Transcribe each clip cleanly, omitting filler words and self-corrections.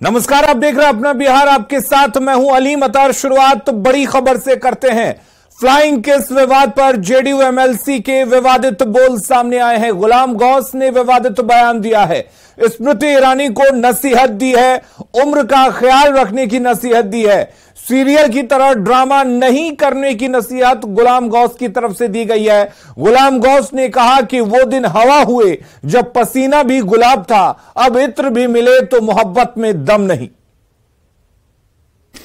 नमस्कार, आप देख रहे हैं अपना बिहार, आपके साथ मैं हूं अलीम अतार। शुरुआत बड़ी खबर से करते हैं। फ्लाइंग किस विवाद पर जेडीयू एमएलसी के विवादित बोल सामने आए हैं। गुलाम गौस ने विवादित बयान दिया है। स्मृति ईरानी को नसीहत दी है, उम्र का ख्याल रखने की नसीहत दी है। सीरियल की तरह ड्रामा नहीं करने की नसीहत गुलाम गौस की तरफ से दी गई है। गुलाम गौस ने कहा कि वो दिन हवा हुए जब पसीना भी गुलाब था, अब इत्र भी मिले तो मोहब्बत में दम नहीं।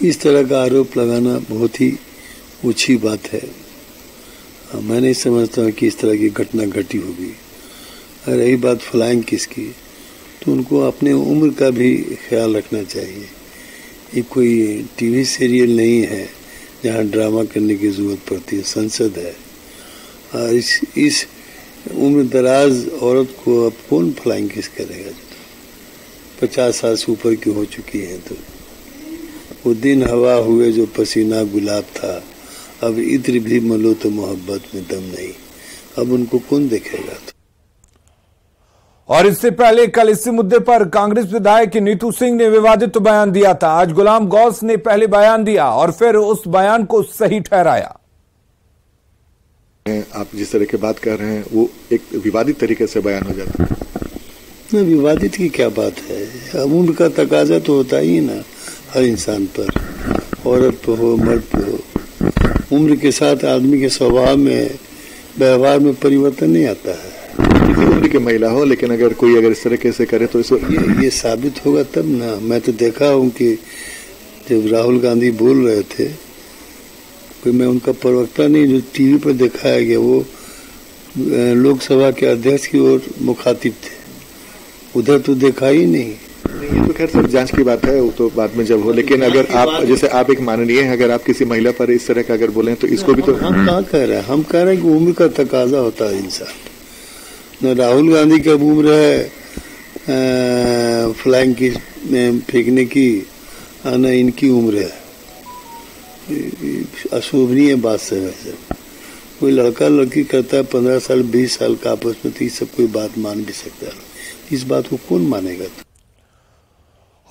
इस तरह का आरोप लगाना बहुत ही ऊंची बात है। मैं नहीं समझता कि इस तरह की घटना घटी होगी। अगर यही बात फ्लाइंग किस की, तो उनको अपने उम्र का भी ख्याल रखना चाहिए। ये कोई टीवी सीरियल नहीं है जहाँ ड्रामा करने की जरूरत पड़ती है, संसद है। और इस उम्र दराज औरत को अब कौन फ्लाइंग किस करेगा? 50 साल से ऊपर की हो चुकी है। तो वो दिन हवा हुए जो पसीना गुलाब था, अब इत्र भी मलो तो मोहब्बत में दम नहीं। अब उनको कौन देखेगा? और इससे पहले कल इसी मुद्दे पर कांग्रेस विधायक नीतू सिंह ने विवादित बयान दिया था। आज गुलाम गौस ने पहले बयान दिया और फिर उस बयान को सही ठहराया। आप जिस तरह की बात कर रहे हैं वो एक विवादित तरीके से बयान हो जाता है। विवादित की क्या बात है? उम्र का तकाजा तो होता ही ना हर इंसान पर, औरत पे हो मर्द पे हो। उम्र के साथ आदमी के स्वभाव में व्यवहार में परिवर्तन नहीं आता है। उम्र की महिला हो, लेकिन अगर कोई इस तरीके से करे तो ये साबित होगा तब ना। मैं तो देखा हूँ कि जब राहुल गांधी बोल रहे थे, कोई मैं उनका प्रवक्ता नहीं, जो टीवी पर दिखाया गया, वो लोकसभा के अध्यक्ष की ओर मुखातिब थे। उधर तो देखा ही नहीं। ये तो खैर सब जांच की बात है, वो तो बाद में जब हो। लेकिन अगर आप जैसे आप एक माननीय हैं, अगर आप किसी महिला पर इस तरह का अगर बोले तो इसको भी तो हम कहाँ कह रहे हैं? हम कह रहे हैं कि उम्र का तकाजा होता है इंसान। न राहुल गांधी की उम्र है फ्लाइंग की फेंकने की, न इनकी उम्र है। अशोभनीय बात से वैसे कोई लड़का लड़की करता है 15 साल 20 साल का आपस में, तो ये सब कोई बात मान भी सकता है। इस बात को कौन मानेगा?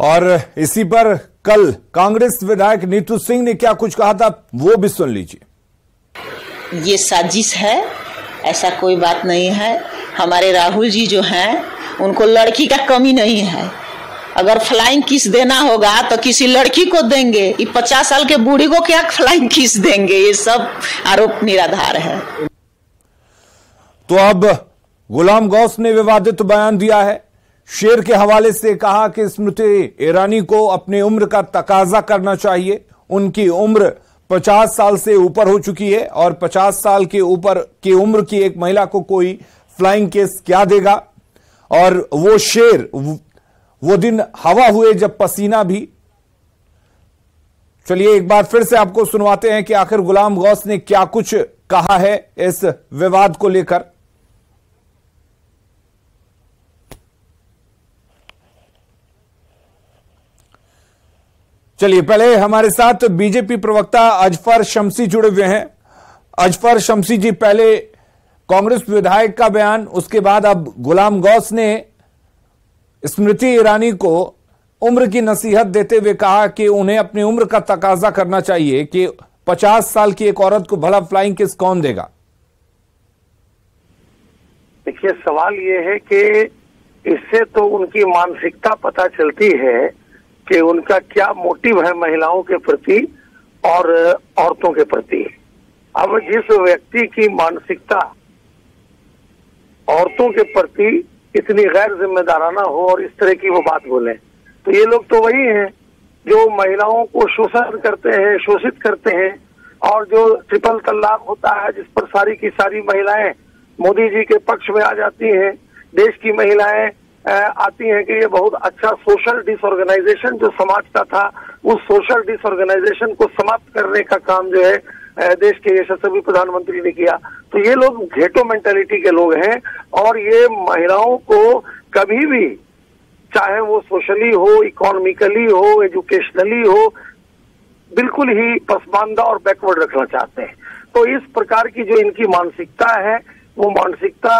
और इसी पर कल कांग्रेस विधायक नीतू सिंह ने क्या कुछ कहा था, वो भी सुन लीजिए। ये साजिश है, ऐसा कोई बात नहीं है। हमारे राहुल जी जो हैं, उनको लड़की का कमी नहीं है। अगर फ्लाइंग किस देना होगा तो किसी लड़की को देंगे। ये 50 साल के बूढ़ी को क्या फ्लाइंग किस देंगे? ये सब आरोप निराधार है। तो अब गुलाम गौस ने विवादित बयान दिया है। शेर के हवाले से कहा कि स्मृति ईरानी को अपनी उम्र का तकाजा करना चाहिए। उनकी उम्र 50 साल से ऊपर हो चुकी है और 50 साल के ऊपर की उम्र की एक महिला को कोई फ्लाइंग केस क्या देगा। और वो शेर, वो दिन हवा हुए जब पसीना भी। चलिए एक बार फिर से आपको सुनवाते हैं कि आखिर गुलाम गौस ने क्या कुछ कहा है इस विवाद को लेकर। चलिए पहले हमारे साथ बीजेपी प्रवक्ता अजफर शमसी जुड़े हुए हैं। अजफर शमसी जी, पहले कांग्रेस विधायक का बयान, उसके बाद अब गुलाम गौस ने स्मृति ईरानी को उम्र की नसीहत देते हुए कहा कि उन्हें अपनी उम्र का तकाजा करना चाहिए कि 50 साल की एक औरत को भला फ्लाइंग किस कौन देगा? देखिए, सवाल ये है कि इससे तो उनकी मानसिकता पता चलती है कि उनका क्या मोटिव है महिलाओं के प्रति और औरतों के प्रति। अब जिस व्यक्ति की मानसिकता औरतों के प्रति इतनी गैर जिम्मेदाराना हो और इस तरह की वो बात बोले, तो ये लोग तो वही हैं जो महिलाओं को शोषण करते हैं, शोषित करते हैं। और जो ट्रिपल तलाक होता है, जिस पर सारी की सारी महिलाएं मोदी जी के पक्ष में आ जाती हैं, देश की महिलाएं आती हैं कि ये बहुत अच्छा सोशल डिसऑर्गेनाइजेशन जो समाज का था, उस सोशल डिसऑर्गेनाइजेशन को समाप्त करने का काम जो है देश के यशस्वी प्रधानमंत्री ने किया। तो ये लोग घेटो मेंटालिटी के लोग हैं और ये महिलाओं को कभी भी, चाहे वो सोशली हो, इकोनॉमिकली हो, एजुकेशनली हो, बिल्कुल ही पसमानदा और बैकवर्ड रखना चाहते हैं। तो इस प्रकार की जो इनकी मानसिकता है, वो मानसिकता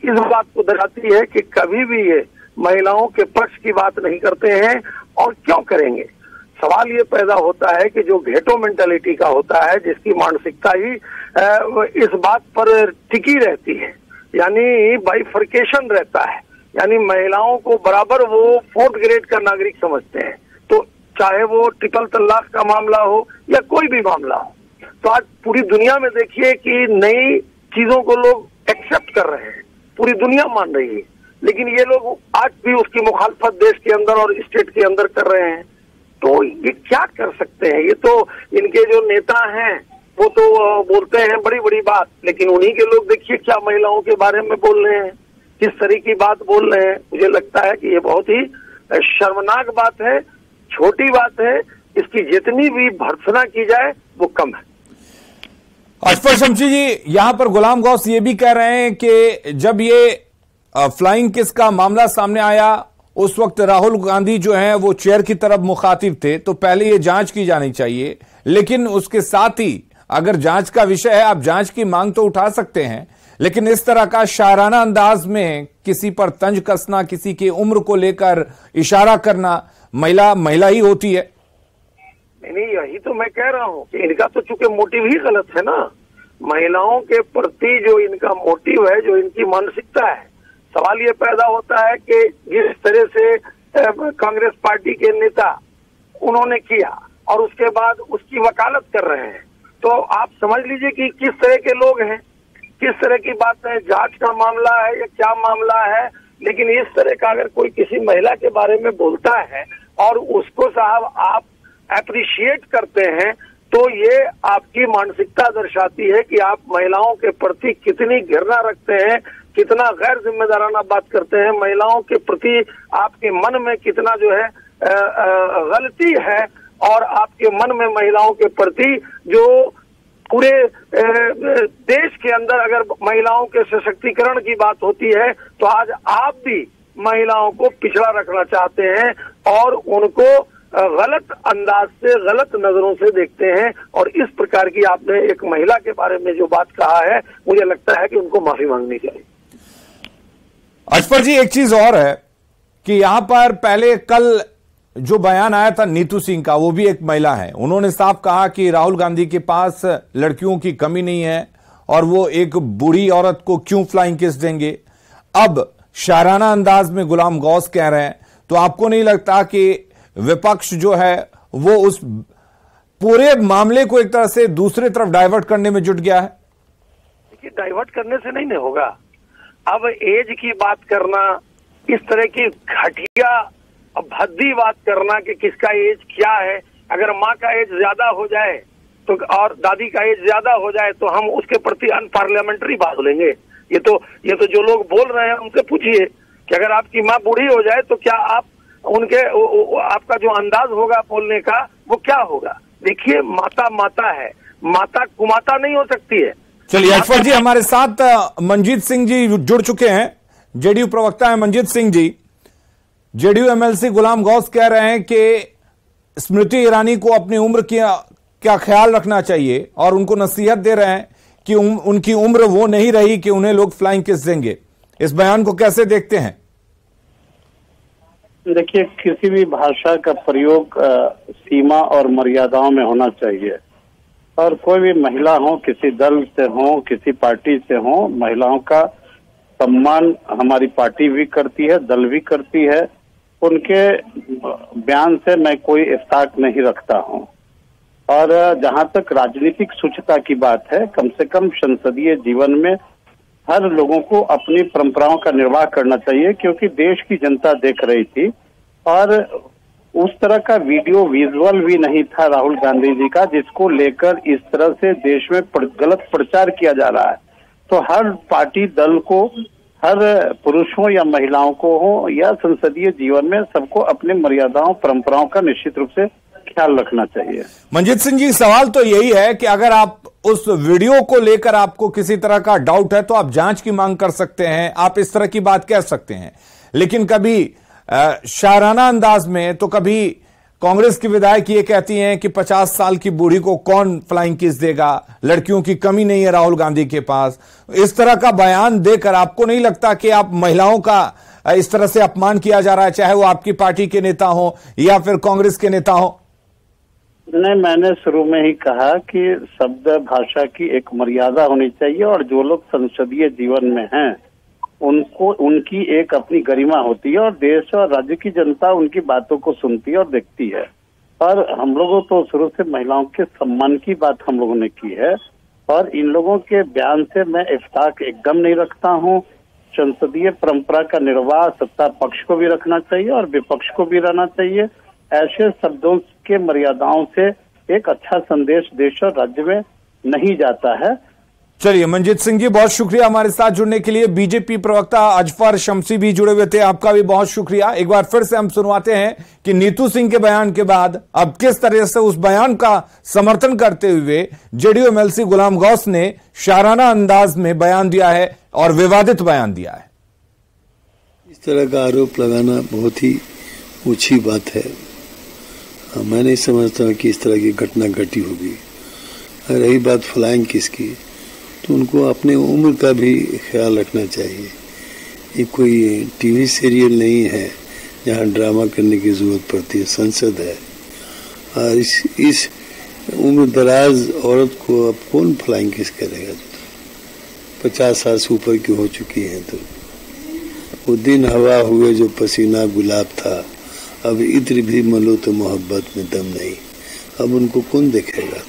इस बात को दर्शाती है कि कभी भी ये महिलाओं के पक्ष की बात नहीं करते हैं और क्यों करेंगे? सवाल ये पैदा होता है कि जो घेटो मेंटालिटी का होता है, जिसकी मानसिकता ही इस बात पर टिकी रहती है, यानी बाइफर्केशन रहता है, यानी महिलाओं को बराबर वो 4th ग्रेड का नागरिक समझते हैं। तो चाहे वो ट्रिपल तलाक का मामला हो या कोई भी मामला हो, तो आज पूरी दुनिया में देखिए कि नई चीजों को लोग एक्सेप्ट कर रहे हैं, पूरी दुनिया मान रही है, लेकिन ये लोग आज भी उसकी मुखालफत देश के अंदर और स्टेट के अंदर कर रहे हैं। तो ये क्या कर सकते हैं? ये तो इनके जो नेता हैं वो तो बोलते हैं बड़ी बड़ी बात, लेकिन उन्हीं के लोग देखिए क्या महिलाओं के बारे में बोल रहे हैं, किस तरह की बात बोल रहे हैं। मुझे लगता है कि ये बहुत ही शर्मनाक बात है, छोटी बात है, इसकी जितनी भी भर्त्सना की जाए वो कम है। अशफर शमशी जी, यहां पर गुलाम गौस ये भी कह रहे हैं कि जब ये फ्लाइंग किस का मामला सामने आया, उस वक्त राहुल गांधी जो हैं वो चेयर की तरफ मुखातिब थे, तो पहले ये जांच की जानी चाहिए, लेकिन उसके साथ ही अगर जांच का विषय है, आप जांच की मांग तो उठा सकते हैं, लेकिन इस तरह का शायराना अंदाज में किसी पर तंज कसना, किसी की उम्र को लेकर इशारा करना, महिला ही होती है। नहीं, यही तो मैं कह रहा हूं कि इनका तो चूंकि मोटिव ही गलत है ना, महिलाओं के प्रति जो इनका मोटिव है, जो इनकी मानसिकता है। सवाल ये पैदा होता है कि जिस तरह से कांग्रेस पार्टी के नेता उन्होंने किया और उसके बाद उसकी वकालत कर रहे हैं, तो आप समझ लीजिए कि किस तरह के लोग हैं, किस तरह की बात है, जांच का मामला है या क्या मामला है। लेकिन इस तरह का अगर कोई किसी महिला के बारे में बोलता है और उसको साहब आप अप्रिशिएट करते हैं, तो ये आपकी मानसिकता दर्शाती है कि आप महिलाओं के प्रति कितनी घृणा रखते हैं, कितना गैर जिम्मेदाराना बात करते हैं, महिलाओं के प्रति आपके मन में कितना जो है गलती है, और आपके मन में महिलाओं के प्रति जो पूरे देश के अंदर अगर महिलाओं के सशक्तिकरण की बात होती है, तो आज आप भी महिलाओं को पिछड़ा रखना चाहते हैं और उनको गलत अंदाज से, गलत नजरों से देखते हैं। और इस प्रकार की आपने एक महिला के बारे में जो बात कहा है, मुझे लगता है कि उनको माफी मांगनी चाहिए। अशफर जी, एक चीज और है कि यहां पर पहले कल जो बयान आया था नीतू सिंह का, वो भी एक महिला है, उन्होंने साफ कहा कि राहुल गांधी के पास लड़कियों की कमी नहीं है और वो एक बूढ़ी औरत को क्यों फ्लाइंग किस देंगे। अब शायराना अंदाज में गुलाम गौस कह रहे हैं, तो आपको नहीं लगता कि विपक्ष जो है वो उस पूरे मामले को एक तरह से दूसरे तरफ डाइवर्ट करने में जुट गया है? देखिए, डाइवर्ट करने से नहीं होगा। अब एज की बात करना, इस तरह की घटिया भद्दी बात करना कि किसका एज क्या है, अगर माँ का एज ज्यादा हो जाए तो और दादी का एज ज्यादा हो जाए तो हम उसके प्रति अनपार्लियामेंट्री बात बोलेंगे। ये तो जो लोग बोल रहे हैं उनसे पूछिए कि अगर आपकी माँ बूढ़ी हो जाए तो क्या आप उनके आपका जो अंदाज होगा बोलने का वो क्या होगा। देखिए, माता माता है, माता कुमाता नहीं हो सकती है। चलिए अशफर जी, हमारे साथ मंजीत सिंह जी जुड़ चुके हैं, जेडीयू प्रवक्ता है मंजीत सिंह जी। जेडीयू एमएलसी गुलाम गौस कह रहे हैं कि स्मृति ईरानी को अपनी उम्र क्या ख्याल रखना चाहिए और उनको नसीहत दे रहे हैं कि उनकी उम्र वो नहीं रही कि उन्हें लोग फ्लाइंग किस देंगे। इस बयान को कैसे देखते हैं? देखिए, किसी भी भाषा का प्रयोग सीमा और मर्यादाओं में होना चाहिए, और कोई भी महिला हो, किसी दल से हो, किसी पार्टी से हो, महिलाओं का सम्मान हमारी पार्टी भी करती है, दल भी करती है। उनके बयान से मैं कोई इफ्ताक नहीं रखता हूं। और जहां तक राजनीतिक शुचिता की बात है, कम से कम संसदीय जीवन में हर लोगों को अपनी परंपराओं का निर्वाह करना चाहिए, क्योंकि देश की जनता देख रही थी और उस तरह का वीडियो विजुअल भी नहीं था राहुल गांधी जी का, जिसको लेकर इस तरह से देश में गलत प्रचार किया जा रहा है। तो हर पार्टी दल को, हर पुरुषों या महिलाओं को हो या संसदीय जीवन में, सबको अपने मर्यादाओं, परंपराओं का निश्चित रूप से ख्याल रखना चाहिए। मंजीत सिंह जी, सवाल तो यही है कि अगर आप उस वीडियो को लेकर आपको किसी तरह का डाउट है तो आप जांच की मांग कर सकते हैं, आप इस तरह की बात कह सकते हैं, लेकिन कभी शायराना अंदाज में तो कभी कांग्रेस की विधायक ये कहती हैं कि 50 साल की बूढ़ी को कौन फ्लाइंग किस देगा, लड़कियों की कमी नहीं है राहुल गांधी के पास। इस तरह का बयान देकर आपको नहीं लगता कि आप महिलाओं का इस तरह से अपमान किया जा रहा है, चाहे वो आपकी पार्टी के नेता हो या फिर कांग्रेस के नेता हो? नहीं, मैंने शुरू में ही कहा कि शब्द भाषा की एक मर्यादा होनी चाहिए और जो लोग संसदीय जीवन में हैं उनको उनकी एक अपनी गरिमा होती है और देश और राज्य की जनता उनकी बातों को सुनती है और देखती है। और हम लोगों तो शुरू से महिलाओं के सम्मान की बात हम लोगों ने की है और इन लोगों के बयान से मैं इफ्ताक एकदम नहीं रखता हूँ। संसदीय परंपरा का निर्वाह सत्ता पक्ष को भी रखना चाहिए और विपक्ष को भी रहना चाहिए। ऐसे शब्दों के मर्यादाओं से एक अच्छा संदेश देश और राज्य में नहीं जाता है। चलिए मनजीत सिंह जी, बहुत शुक्रिया हमारे साथ जुड़ने के लिए। बीजेपी प्रवक्ता अजफर शम्सी भी जुड़े हुए थे, आपका भी बहुत शुक्रिया। एक बार फिर से हम सुनवाते हैं कि नीतू सिंह के बयान के बाद अब किस तरह से उस बयान का समर्थन करते हुए जेडीयू एमएलसी गुलाम गौस ने शाराना अंदाज में बयान दिया है और विवादित बयान दिया है। इस तरह का आरोप लगाना बहुत ही ऊंची बात है। मैं नहीं समझता कि इस तरह की घटना घटी होगी। रही बात फ्लाइंग किस की, तो उनको अपने उम्र का भी ख्याल रखना चाहिए। ये कोई टीवी सीरियल नहीं है जहाँ ड्रामा करने की जरूरत पड़ती है, संसद है। और इस उम्र दराज औरत को अब कौन फ्लाइंग किस करेगा? 50 साल से ऊपर की हो चुकी है। तो वो दिन हवा हुए जो पसीना गुलाब था, अब इत्र भी मलो तो मोहब्बत में दम नहीं। अब उनको कौन देखेगा?